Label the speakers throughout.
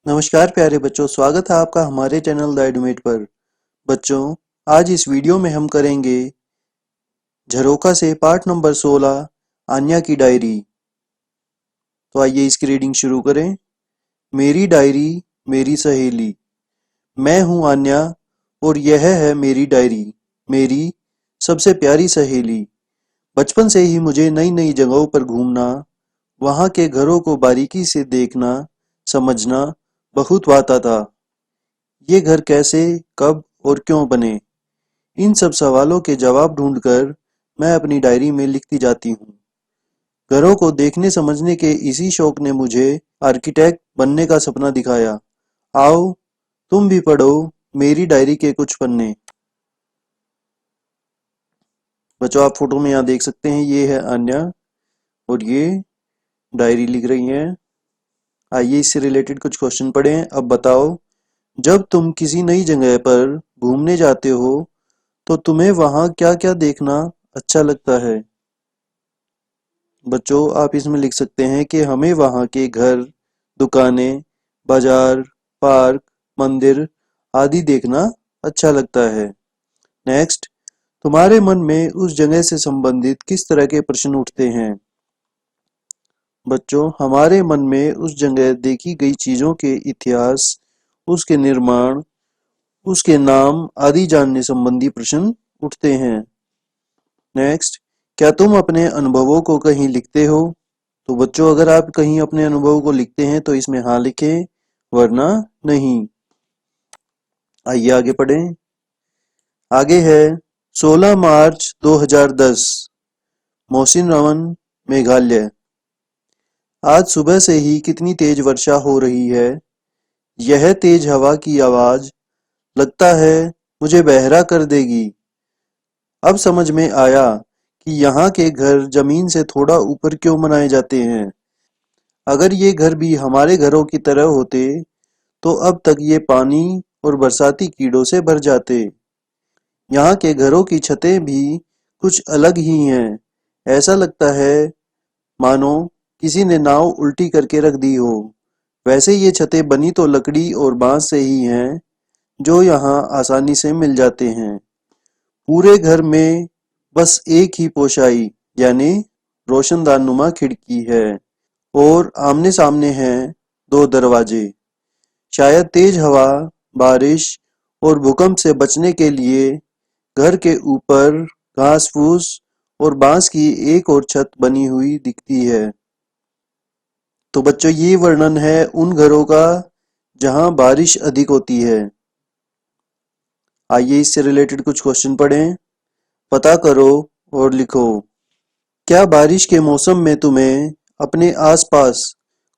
Speaker 1: नमस्कार प्यारे बच्चों, स्वागत है आपका हमारे चैनल द एडुमेट पर। बच्चों, आज इस वीडियो में हम करेंगे झरोखा से पार्ट नंबर 16 आन्या की डायरी। तो आइए इसकी रीडिंग शुरू करें। मेरी डायरी मेरी सहेली। मैं हूँ आन्या और यह है मेरी डायरी, मेरी सबसे प्यारी सहेली। बचपन से ही मुझे नई नई जगहों पर घूमना, वहाँ के घरों को बारीकी से देखना, समझना बहुत भाता था। ये घर कैसे, कब और क्यों बने, इन सब सवालों के जवाब ढूंढकर मैं अपनी डायरी में लिखती जाती हूँ। घरों को देखने समझने के इसी शौक ने मुझे आर्किटेक्ट बनने का सपना दिखाया। आओ तुम भी पढ़ो मेरी डायरी के कुछ पन्ने। बच्चों, आप फोटो में यहाँ देख सकते हैं, ये है आन्या और ये डायरी लिख रही हैं। आइए इससे रिलेटेड कुछ क्वेश्चन पढ़ें। अब बताओ, जब तुम किसी नई जगह पर घूमने जाते हो तो तुम्हें वहाँ क्या क्या देखना अच्छा लगता है। बच्चों, आप इसमें लिख सकते हैं कि हमें वहाँ के घर, दुकानें, बाजार, पार्क, मंदिर आदि देखना अच्छा लगता है। नेक्स्ट, तुम्हारे मन में उस जगह से संबंधित किस तरह के प्रश्न उठते हैं। बच्चों, हमारे मन में उस जगह देखी गई चीजों के इतिहास, उसके निर्माण, उसके नाम आदि जानने संबंधी प्रश्न उठते हैं। नेक्स्ट, क्या तुम अपने अनुभवों को कहीं लिखते हो। तो बच्चों, अगर आप कहीं अपने अनुभव को लिखते हैं तो इसमें हाँ लिखें, वरना नहीं। आइए आगे पढ़ें। आगे है 16 मार्च 2010, मौसिनराम, मेघालय। आज सुबह से ही कितनी तेज वर्षा हो रही है। यह तेज हवा की आवाज लगता है मुझे बहरा कर देगी। अब समझ में आया कि यहाँ के घर जमीन से थोड़ा ऊपर क्यों बनाए जाते हैं। अगर ये घर भी हमारे घरों की तरह होते तो अब तक ये पानी और बरसाती कीड़ों से भर जाते। यहाँ के घरों की छतें भी कुछ अलग ही हैं। ऐसा लगता है मानो किसी ने नाव उल्टी करके रख दी हो। वैसे ये छतें बनी तो लकड़ी और बांस से ही हैं, जो यहाँ आसानी से मिल जाते हैं। पूरे घर में बस एक ही पोशाई यानी रोशनदान खिड़की है और आमने सामने हैं दो दरवाजे। शायद तेज हवा, बारिश और भूकंप से बचने के लिए घर के ऊपर घास फूस और बांस की एक और छत बनी हुई दिखती है। तो बच्चों, ये वर्णन है उन घरों का जहां बारिश अधिक होती है। आइए इससे रिलेटेड कुछ क्वेश्चन पढ़ें। पता करो और लिखो। क्या बारिश के मौसम में तुम्हें अपने आसपास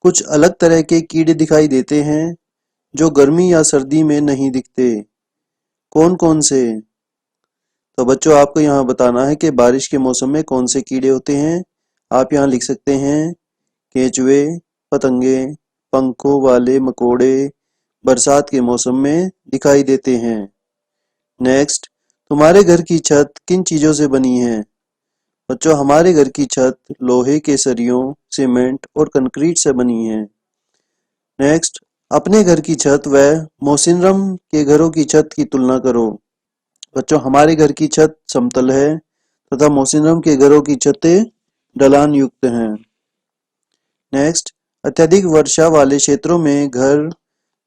Speaker 1: कुछ अलग तरह के कीड़े दिखाई देते हैं जो गर्मी या सर्दी में नहीं दिखते। कौन कौन से। तो बच्चों, आपको यहाँ बताना है कि बारिश के मौसम में कौन से कीड़े होते हैं। आप यहाँ लिख सकते हैं केंचुए, पतंगे, पंखों वाले मकोड़े बरसात के मौसम में दिखाई देते हैं। नेक्स्ट, तुम्हारे घर की छत किन चीजों से बनी है। बच्चों, हमारे घर की छत लोहे के सरियों, सीमेंट और कंक्रीट से बनी है। नेक्स्ट, अपने घर की छत व मौसिनराम के घरों की छत की तुलना करो। बच्चों, हमारे घर की छत समतल है तथा मौसिनराम के घरों की छतें ढलान युक्त हैं। नेक्स्ट, अत्यधिक वर्षा वाले क्षेत्रों में घर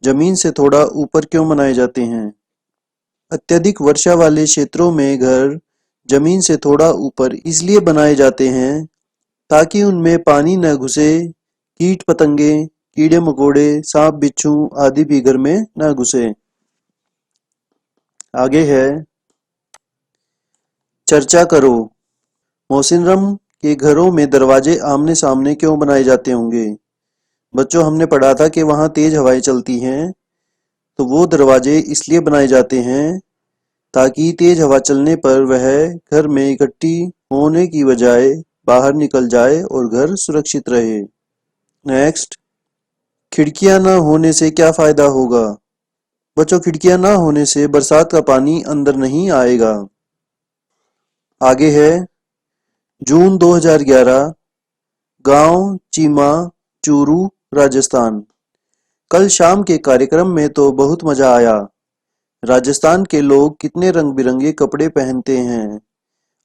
Speaker 1: जमीन से थोड़ा ऊपर क्यों बनाए जाते हैं। अत्यधिक वर्षा वाले क्षेत्रों में घर जमीन से थोड़ा ऊपर इसलिए बनाए जाते हैं ताकि उनमें पानी न घुसे, कीट पतंगे, कीड़े मकोड़े, सांप बिच्छू आदि भी घर में न घुसे। आगे है चर्चा करो। मौसिनराम के घरों में दरवाजे आमने सामने क्यों बनाए जाते होंगे। बच्चों, हमने पढ़ा था कि वहां तेज हवाएं चलती हैं, तो वो दरवाजे इसलिए बनाए जाते हैं ताकि तेज हवा चलने पर वह घर में इकट्ठी होने की बजाय बाहर निकल जाए और घर सुरक्षित रहे। नेक्स्ट, खिड़कियां न होने से क्या फायदा होगा। बच्चों, खिड़कियां न होने से बरसात का पानी अंदर नहीं आएगा। आगे है जून 2011, गांव चीमा, चूरू, राजस्थान। कल शाम के कार्यक्रम में तो बहुत मजा आया। राजस्थान के लोग कितने रंग-बिरंगे कपड़े पहनते हैं।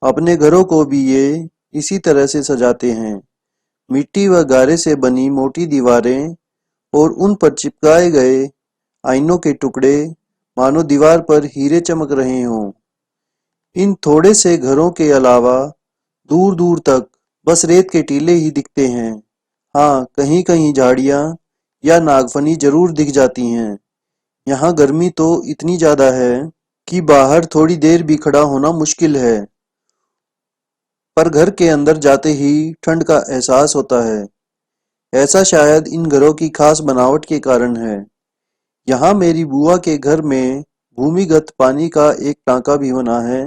Speaker 1: अपने घरों को भी ये इसी तरह से सजाते हैं। मिट्टी व गारे से बनी मोटी दीवारें और उन पर चिपकाए गए आईनों के टुकड़े मानो दीवार पर हीरे चमक रहे हों। इन थोड़े से घरों के अलावा दूर दूर तक बस रेत के टीले ही दिखते हैं। हाँ, कहीं कहीं झाड़ियाँ या नागफनी जरूर दिख जाती हैं। यहाँ गर्मी तो इतनी ज्यादा है कि बाहर थोड़ी देर भी खड़ा होना मुश्किल है, पर घर के अंदर जाते ही ठंड का एहसास होता है। ऐसा शायद इन घरों की खास बनावट के कारण है। यहाँ मेरी बुआ के घर में भूमिगत पानी का एक टांका भी बना है।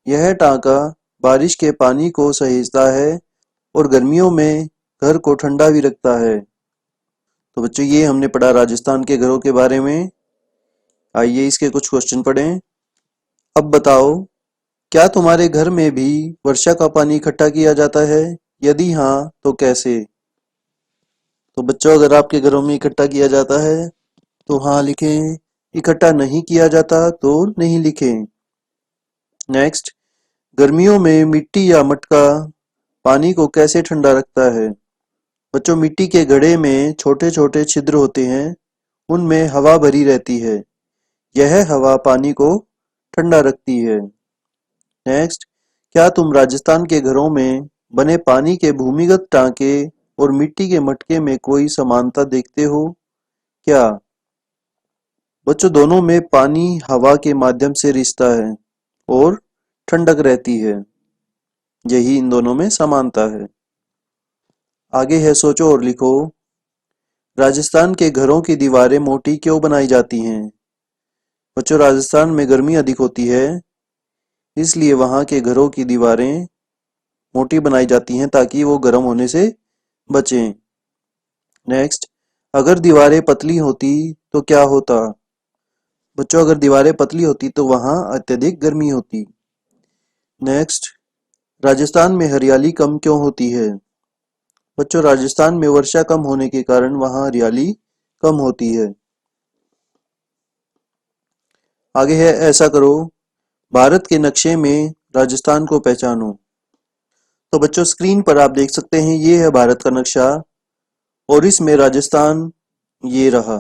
Speaker 1: यह टांका बारिश के पानी को सहेजता है और गर्मियों में घर को ठंडा भी रखता है। तो बच्चों, ये हमने पढ़ा राजस्थान के घरों के बारे में। आइए इसके कुछ क्वेश्चन पढ़ें। अब बताओ, क्या तुम्हारे घर में भी वर्षा का पानी इकट्ठा किया जाता है? यदि हाँ, तो कैसे? तो बच्चों, अगर आपके घरों में इकट्ठा किया जाता है तो हाँ लिखें, इकट्ठा नहीं किया जाता तो नहीं लिखें। नेक्स्ट, गर्मियों में मिट्टी या मटका पानी को कैसे ठंडा रखता है? बच्चों, मिट्टी के घड़े में छोटे छोटे छिद्र होते हैं, उनमें हवा भरी रहती है। यह हवा पानी को ठंडा रखती है। नेक्स्ट, क्या तुम राजस्थान के घरों में बने पानी के भूमिगत टांके और मिट्टी के मटके में कोई समानता देखते हो क्या? बच्चों, दोनों में पानी हवा के माध्यम से रिसता है और ठंडक रहती है। यही इन दोनों में समानता है। आगे है, सोचो और लिखो। राजस्थान के घरों की दीवारें मोटी क्यों बनाई जाती हैं? बच्चों, राजस्थान में गर्मी अधिक होती है, इसलिए वहां के घरों की दीवारें मोटी बनाई जाती हैं ताकि वो गर्म होने से बचें। नेक्स्ट, अगर दीवारें पतली होती तो क्या होता? बच्चों, अगर दीवारें पतली होती तो वहां अत्यधिक गर्मी होती। नेक्स्ट, राजस्थान में हरियाली कम क्यों होती है? बच्चों, राजस्थान में वर्षा कम होने के कारण वहां हरियाली कम होती है। आगे है, ऐसा करो, भारत के नक्शे में राजस्थान को पहचानो। तो बच्चों, स्क्रीन पर आप देख सकते हैं, ये है भारत का नक्शा और इसमें राजस्थान ये रहा।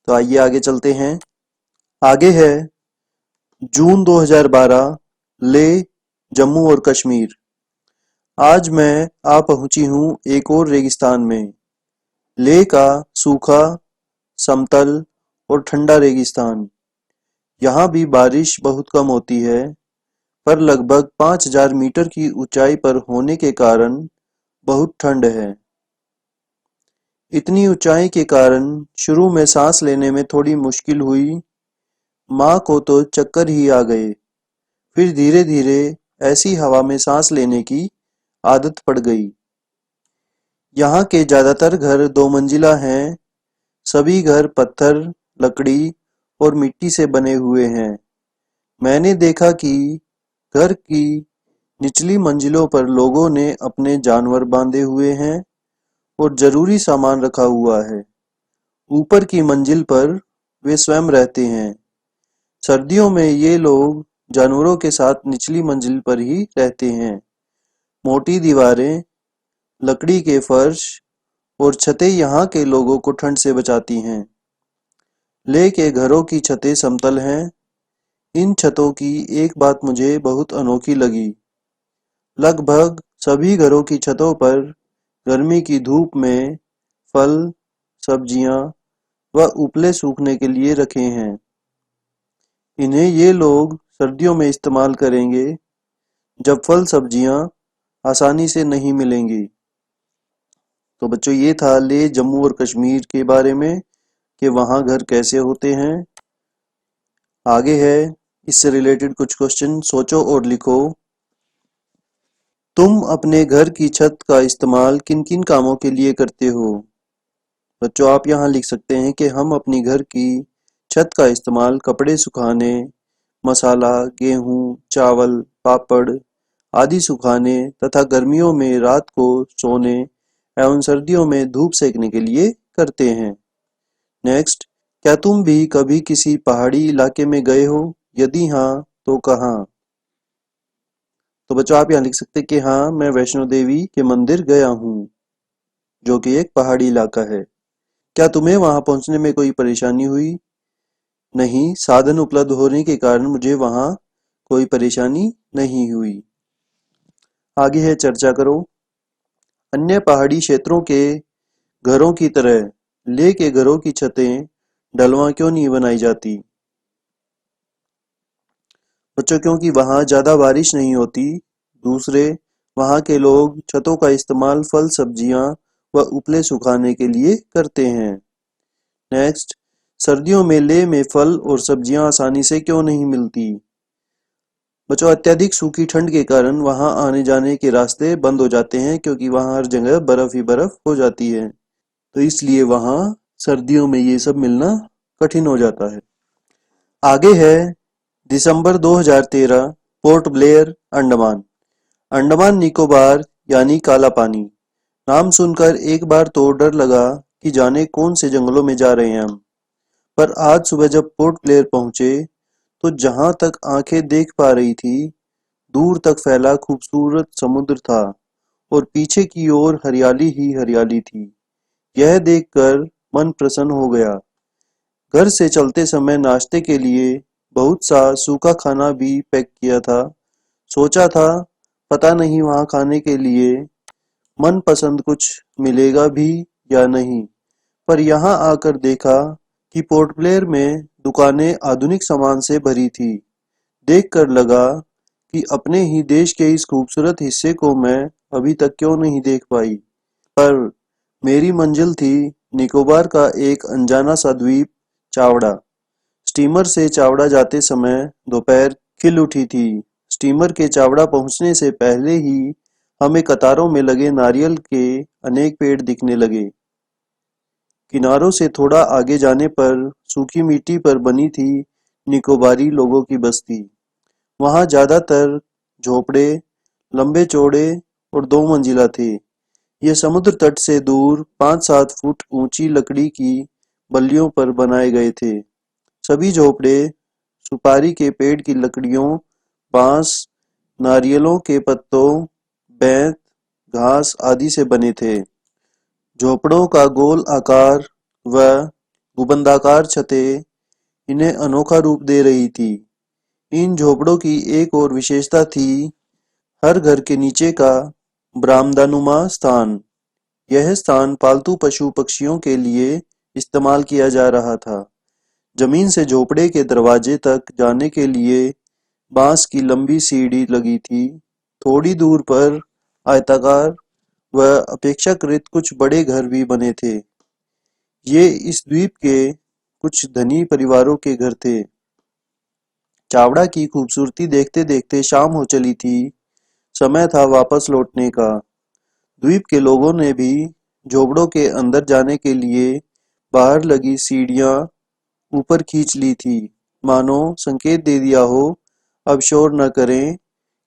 Speaker 1: तो आइए आगे चलते हैं। आगे है जून 2012, लेह, जम्मू और कश्मीर। आज मैं आ पहुंची हूं एक और रेगिस्तान में, लेह का सूखा, समतल और ठंडा रेगिस्तान। यहाँ भी बारिश बहुत कम होती है, पर लगभग 5000 मीटर की ऊंचाई पर होने के कारण बहुत ठंड है। इतनी ऊंचाई के कारण शुरू में सांस लेने में थोड़ी मुश्किल हुई। माँ को तो चक्कर ही आ गए। फिर धीरे धीरे ऐसी हवा में सांस लेने की आदत पड़ गई। यहाँ के ज्यादातर घर दो मंजिला हैं। सभी घर पत्थर, लकड़ी और मिट्टी से बने हुए हैं। मैंने देखा कि घर की निचली मंजिलों पर लोगों ने अपने जानवर बांधे हुए हैं और जरूरी सामान रखा हुआ है। ऊपर की मंजिल पर वे स्वयं रहते हैं। सर्दियों में ये लोग जानवरों के साथ निचली मंजिल पर ही रहते हैं। मोटी दीवारें, लकड़ी के फर्श और छतें यहाँ के लोगों को ठंड से बचाती हैं। लेह के घरों की छतें समतल हैं। इन छतों की एक बात मुझे बहुत अनोखी लगी। लगभग सभी घरों की छतों पर गर्मी की धूप में फल, सब्जियां व उपले सूखने के लिए रखे हैं। इन्हें ये लोग सर्दियों में इस्तेमाल करेंगे जब फल सब्जियां आसानी से नहीं मिलेंगी। तो बच्चों, ये था लेह, जम्मू और कश्मीर के बारे में कि वहाँ घर कैसे होते हैं। आगे है, इससे रिलेटेड कुछ क्वेश्चन, सोचो और लिखो। तुम अपने घर की छत का इस्तेमाल किन किन कामों के लिए करते हो? बच्चों, आप यहाँ लिख सकते हैं कि हम अपनी घर की छत का इस्तेमाल कपड़े सुखाने, मसाला, गेहूं, चावल, पापड़ आदि सुखाने तथा गर्मियों में रात को सोने एवं सर्दियों में धूप सेकने के लिए करते हैं। नेक्स्ट, क्या तुम भी कभी किसी पहाड़ी इलाके में गए हो? यदि हाँ, तो कहाँ? तो बच्चों आप यहाँ लिख सकते हैं कि हाँ, मैं वैष्णो देवी के मंदिर गया हूँ, जो कि एक पहाड़ी इलाका है। क्या तुम्हें वहां पहुंचने में कोई परेशानी हुई? नहीं, साधन उपलब्ध होने के कारण मुझे वहां कोई परेशानी नहीं हुई। आगे है चर्चा करो। अन्य पहाड़ी क्षेत्रों के घरों की तरह लेह के घरों की छतें ढलवां क्यों नहीं बनाई जाती? बच्चों क्योंकि वहां ज्यादा बारिश नहीं होती। दूसरे, वहां के लोग छतों का इस्तेमाल फल सब्जियां व उपले सुखाने के लिए करते हैं। नेक्स्ट, सर्दियों में लेह में फल और सब्जियां आसानी से क्यों नहीं मिलती? बच्चों अत्यधिक सूखी ठंड के कारण वहां आने जाने के रास्ते बंद हो जाते हैं, क्योंकि वहां हर जगह बर्फ ही बर्फ हो जाती है। तो इसलिए वहां सर्दियों में ये सब मिलना कठिन हो जाता है। आगे है दिसंबर 2013, पोर्ट ब्लेयर, अंडमान। अंडमान निकोबार यानी काला पानी। नाम सुनकर एक बार तो डर लगा कि जाने कौन से जंगलों में जा रहे हैं हम। पर आज सुबह जब पोर्ट ब्लेयर पहुंचे तो जहां तक आंखें देख पा रही थी, दूर तक फैला खूबसूरत समुद्र था और पीछे की ओर हरियाली ही हरियाली थी। यह देखकर मन प्रसन्न हो गया। घर से चलते समय नाश्ते के लिए बहुत सा सूखा खाना भी पैक किया था। सोचा था पता नहीं वहां खाने के लिए मनपसंद कुछ मिलेगा भी या नहीं, पर यहाँ आकर देखा कि पोर्ट ब्लेयर में दुकानें आधुनिक सामान से भरी थी। देखकर लगा कि अपने ही देश के इस खूबसूरत हिस्से को मैं अभी तक क्यों नहीं देख पाई। पर मेरी मंजिल थी निकोबार का एक अनजाना सा द्वीप, चावड़ा। स्टीमर से चावड़ा जाते समय दोपहर खिल उठी थी। स्टीमर के चावड़ा पहुंचने से पहले ही हमें कतारों में लगे नारियल के अनेक पेड़ दिखने लगे। किनारों से थोड़ा आगे जाने पर सूखी मिट्टी पर बनी थी निकोबारी लोगों की बस्ती। वहां ज्यादातर झोपड़े लंबे चौड़े और दो मंजिला थे। ये समुद्र तट से दूर 5-7 फुट ऊंची लकड़ी की बल्लियों पर बनाए गए थे। सभी झोपड़े सुपारी के पेड़ की लकड़ियों, बांस, नारियलों के पत्तों, बेंत, घास आदि से बने थे। झोपड़ों का गोल आकार व गुंबदाकार छतें इन्हें अनोखा रूप दे रही थी। इन झोपड़ों की एक और विशेषता थी हर घर के नीचे का बरामदानुमा स्थान। यह स्थान पालतू पशु पक्षियों के लिए इस्तेमाल किया जा रहा था। जमीन से झोपड़े के दरवाजे तक जाने के लिए बांस की लंबी सीढ़ी लगी थी। थोड़ी दूर पर आयताकार व अपेक्षाकृत कुछ बड़े घर भी बने थे। ये इस द्वीप के कुछ धनी परिवारों के घर थे। चावड़ा की खूबसूरती देखते देखते शाम हो चली थी। समय था वापस लौटने का। द्वीप के लोगों ने भी झोपड़ों के अंदर जाने के लिए बाहर लगी सीढ़ियां ऊपर खींच ली थी, मानो संकेत दे दिया हो अब शोर न करें,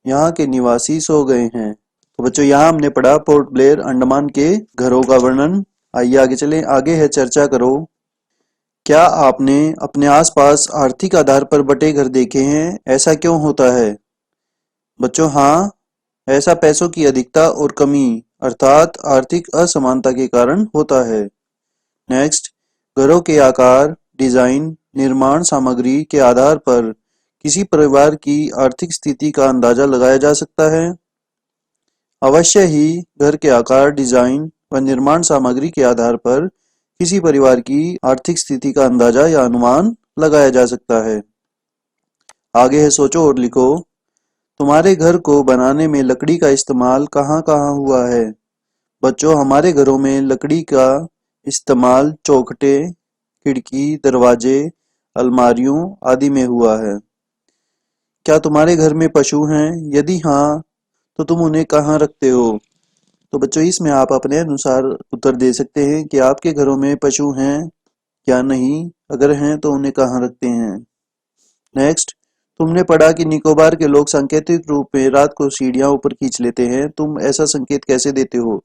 Speaker 1: यहाँ के निवासी सो गए हैं। तो बच्चों यहाँ हमने पढ़ा पोर्ट ब्लेयर अंडमान के घरों का वर्णन। आइए आगे चलें। आगे है चर्चा करो। क्या आपने अपने आसपास आर्थिक आधार पर बटे घर देखे हैं? ऐसा क्यों होता है? बच्चों हाँ, ऐसा पैसों की अधिकता और कमी अर्थात आर्थिक असमानता के कारण होता है। नेक्स्ट, घरों के आकार, डिजाइन, निर्माण सामग्री के आधार पर किसी परिवार की आर्थिक स्थिति का अंदाजा लगाया जा सकता है। अवश्य ही घर के आकार, डिजाइन व निर्माण सामग्री के आधार पर किसी परिवार की आर्थिक स्थिति का अंदाजा या अनुमान लगाया जा सकता है। आगे है सोचो और लिखो। तुम्हारे घर को बनाने में लकड़ी का इस्तेमाल कहाँ कहाँ हुआ है? बच्चों हमारे घरों में लकड़ी का इस्तेमाल चौखटे, खिड़की, दरवाजे, अलमारियों आदि में हुआ है। क्या तुम्हारे घर में पशु हैं? यदि हाँ, तो तुम उन्हें कहाँ रखते हो? तो बच्चों इसमें आप अपने अनुसार उत्तर दे सकते हैं कि आपके घरों में पशु हैं या नहीं। अगर हैं तो उन्हें कहाँ रखते हैं। नेक्स्ट, तुमने पढ़ा कि निकोबार के लोग सांकेतिक रूप में रात को सीढ़ियां ऊपर खींच लेते हैं। तुम ऐसा संकेत कैसे देते हो?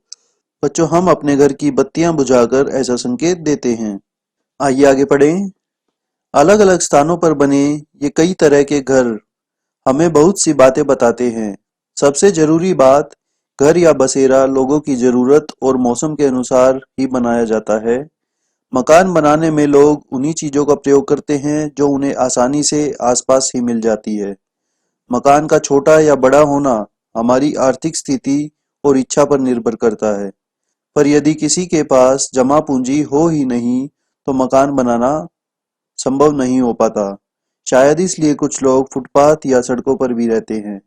Speaker 1: बच्चों, हम अपने घर की बत्तियां बुझाकर ऐसा संकेत देते हैं। आइए आगे पढ़ें। अलग अलग स्थानों पर बने ये कई तरह के घर हमें बहुत सी बातें बताते हैं। सबसे जरूरी बात, घर या बसेरा लोगों की जरूरत और मौसम के अनुसार ही बनाया जाता है। मकान बनाने में लोग उन्हीं चीजों का प्रयोग करते हैं जो उन्हें आसानी से आसपास ही मिल जाती है। मकान का छोटा या बड़ा होना हमारी आर्थिक स्थिति और इच्छा पर निर्भर करता है। पर यदि किसी के पास जमा पूंजी हो ही नहीं, तो मकान बनाना संभव नहीं हो पाता। शायद इसलिए कुछ लोग फुटपाथ या सड़कों पर भी रहते हैं।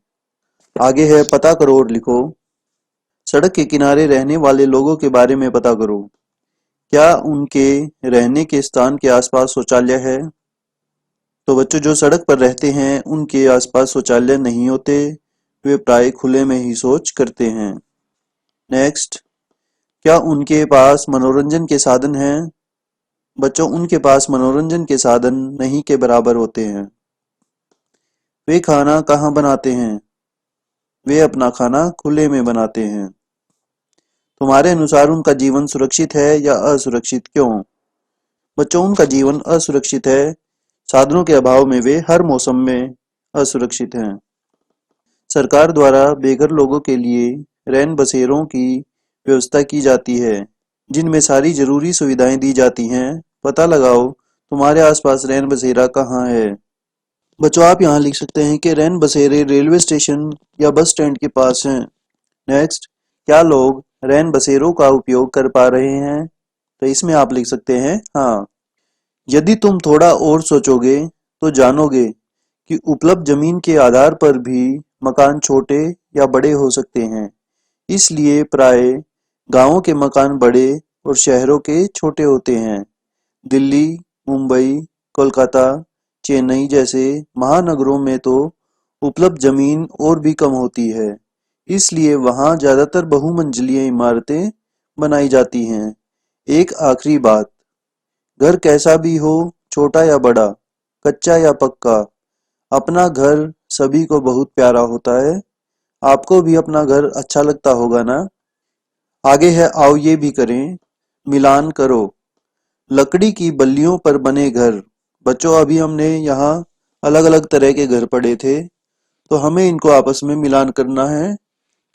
Speaker 1: आगे है पता करो और लिखो। सड़क के किनारे रहने वाले लोगों के बारे में पता करो। क्या उनके रहने के स्थान के आसपास शौचालय है? तो बच्चों, जो सड़क पर रहते हैं उनके आसपास शौचालय नहीं होते, वे प्राय खुले में ही शौच करते हैं। नेक्स्ट, क्या उनके पास मनोरंजन के साधन हैं? बच्चों, उनके पास मनोरंजन के साधन नहीं के बराबर होते हैं। वे खाना कहाँ बनाते हैं? वे अपना खाना खुले में बनाते हैं। तुम्हारे अनुसार उनका जीवन सुरक्षित है या असुरक्षित, क्यों? बच्चों, उनका जीवन असुरक्षित है। साधनों के अभाव में वे हर मौसम में असुरक्षित हैं। सरकार द्वारा बेघर लोगों के लिए रैन बसेरों की व्यवस्था की जाती है, जिनमें सारी जरूरी सुविधाएं दी जाती हैं। पता लगाओ तुम्हारे आसपास रैन बसेरा कहाँ है। बच्चों, आप यहाँ लिख सकते हैं कि रैन बसेरे रेलवे स्टेशन या बस स्टैंड के पास हैं। नेक्स्ट, क्या लोग रैन बसेरों का उपयोग कर पा रहे हैं? तो इसमें आप लिख सकते हैं हाँ। यदि तुम थोड़ा और सोचोगे तो जानोगे कि उपलब्ध जमीन के आधार पर भी मकान छोटे या बड़े हो सकते हैं। इसलिए प्राय गांवों के मकान बड़े और शहरों के छोटे होते हैं। दिल्ली, मुंबई, कोलकाता, चेन्नई जैसे महानगरों में तो उपलब्ध जमीन और भी कम होती है। इसलिए वहां ज्यादातर बहुमंजिली इमारतें बनाई जाती हैं। एक आखिरी बात, घर कैसा भी हो, छोटा या बड़ा, कच्चा या पक्का, अपना घर सभी को बहुत प्यारा होता है। आपको भी अपना घर अच्छा लगता होगा ना? आगे है, आओ ये भी करें। मिलान करो। लकड़ी की बल्लियों पर बने घर। बच्चों, अभी हमने यहाँ अलग अलग तरह के घर पढ़े थे, तो हमें इनको आपस में मिलान करना है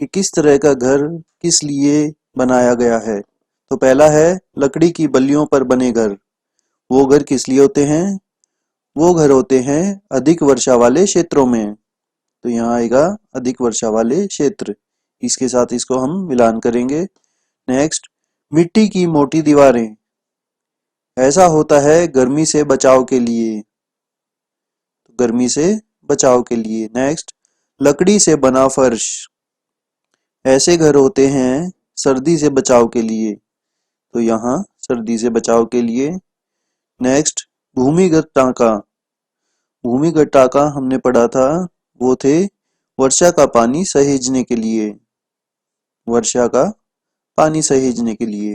Speaker 1: कि किस तरह का घर किस लिए बनाया गया है। तो पहला है लकड़ी की बल्लियों पर बने घर। वो घर किस लिए होते हैं? वो घर होते हैं अधिक वर्षा वाले क्षेत्रों में। तो यहाँ आएगा अधिक वर्षा वाले क्षेत्र। इसके साथ इसको हम मिलान करेंगे। नेक्स्ट, मिट्टी की मोटी दीवारें। ऐसा होता है गर्मी से बचाव के लिए। तो गर्मी से बचाव के लिए। नेक्स्ट, लकड़ी से बना फर्श। ऐसे घर होते हैं सर्दी से बचाव के लिए। तो यहाँ सर्दी से बचाव के लिए। नेक्स्ट, भूमिगत टांका। भूमिगत टांका हमने पढ़ा था, वो थे वर्षा का पानी सहेजने के लिए। वर्षा का पानी सहेजने के लिए।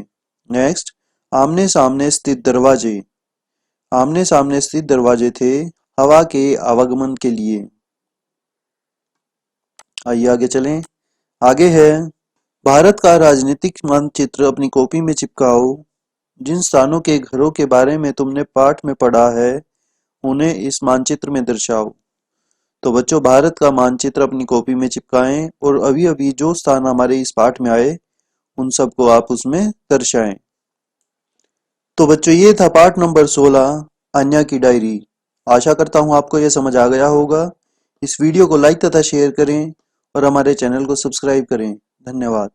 Speaker 1: नेक्स्ट, आमने सामने स्थित दरवाजे। आमने सामने स्थित दरवाजे थे हवा के आवागमन के लिए। आइए आगे चलें। आगे है, भारत का राजनीतिक मानचित्र अपनी कॉपी में चिपकाओ। जिन स्थानों के घरों के बारे में तुमने पाठ में पढ़ा है उन्हें इस मानचित्र में दर्शाओ। तो बच्चों, भारत का मानचित्र अपनी कॉपी में चिपकाएं और अभी अभी जो स्थान हमारे इस पाठ में आए उन सबको आप उसमें दर्शाएं। तो बच्चों, ये था पाठ नंबर 16, अन्या की डायरी। आशा करता हूँ आपको यह समझ आ गया होगा। इस वीडियो को लाइक तथा शेयर करें और हमारे चैनल को सब्सक्राइब करें। धन्यवाद।